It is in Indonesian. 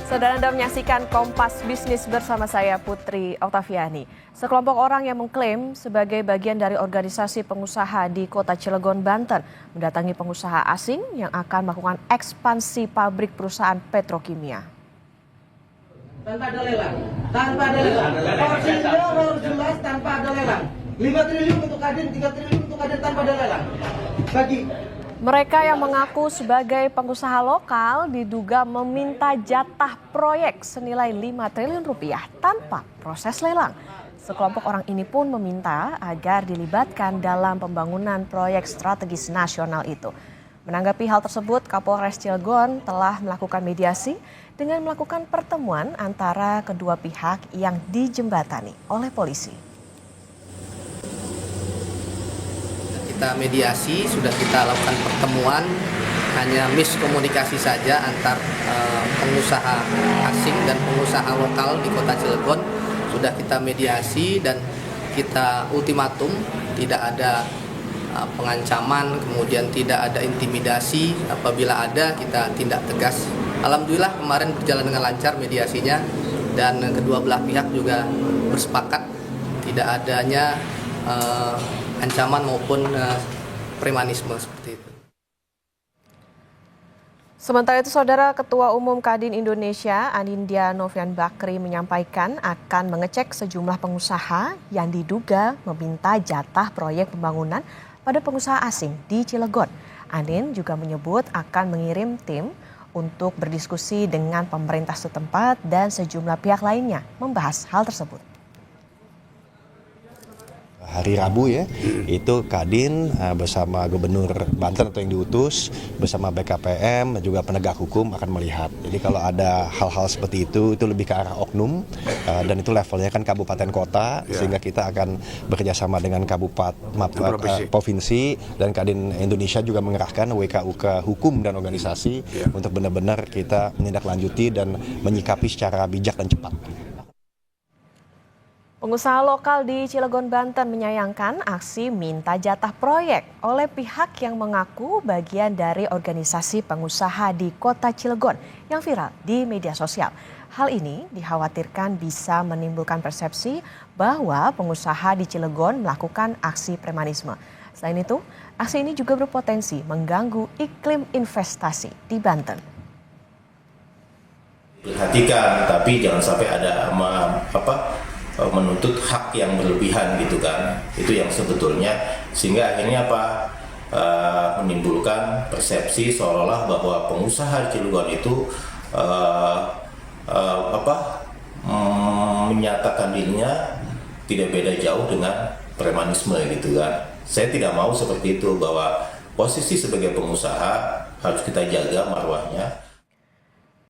Saudara Anda menyaksikan Kompas Bisnis bersama saya Putri Oktaviani. Sekelompok orang yang mengklaim sebagai bagian dari organisasi pengusaha di Kota Cilegon, Banten mendatangi pengusaha asing yang akan melakukan ekspansi pabrik perusahaan petrokimia. Tanpa ada lelang, porsinya harus jelas tanpa ada lelang. 5 triliun untuk Kadin, 3 triliun untuk Kadin tanpa ada lelang. Mereka yang mengaku sebagai pengusaha lokal diduga meminta jatah proyek senilai 5 triliun rupiah tanpa proses lelang. Sekelompok orang ini pun meminta agar dilibatkan dalam pembangunan proyek strategis nasional itu. Menanggapi hal tersebut, Kapolres Cilegon telah melakukan mediasi dengan melakukan pertemuan antara kedua pihak yang dijembatani oleh polisi. Kita mediasi, sudah kita lakukan pertemuan, hanya miskomunikasi saja antar pengusaha asing dan pengusaha lokal di Kota Cilegon. Sudah kita mediasi dan kita ultimatum, tidak ada pengancaman, kemudian tidak ada intimidasi. Apabila ada, kita tindak tegas. Alhamdulillah kemarin berjalan dengan lancar mediasinya dan kedua belah pihak juga bersepakat tidak adanya ancaman maupun premanisme seperti itu. Sementara itu, Saudara Ketua Umum Kadin Indonesia, Anindya Novian Bakri menyampaikan akan mengecek sejumlah pengusaha yang diduga meminta jatah proyek pembangunan pada pengusaha asing di Cilegon. Anin juga menyebut akan mengirim tim untuk berdiskusi dengan pemerintah setempat dan sejumlah pihak lainnya membahas hal tersebut. Hari Rabu ya, itu Kadin bersama Gubernur Banten atau yang diutus bersama BKPM juga penegak hukum akan melihat. Jadi kalau ada hal-hal seperti itu lebih ke arah oknum dan itu levelnya kan kabupaten kota, sehingga kita akan bekerjasama dengan provinsi dan Kadin Indonesia juga mengerahkan WKUK hukum dan organisasi untuk benar-benar kita menindaklanjuti dan menyikapi secara bijak dan cepat. Pengusaha lokal di Cilegon, Banten menyayangkan aksi minta jatah proyek oleh pihak yang mengaku bagian dari organisasi pengusaha di Kota Cilegon yang viral di media sosial. Hal ini dikhawatirkan bisa menimbulkan persepsi bahwa pengusaha di Cilegon melakukan aksi premanisme. Selain itu, aksi ini juga berpotensi mengganggu iklim investasi di Banten. Perhatikan, tapi jangan sampai ada menuntut hak yang berlebihan gitu kan, itu yang sebetulnya sehingga akhirnya menimbulkan persepsi seolah-olah bahwa pengusaha Cilegon itu menyatakan dirinya tidak beda jauh dengan premanisme gitu kan. Saya tidak mau seperti itu, bahwa posisi sebagai pengusaha harus kita jaga marwahnya.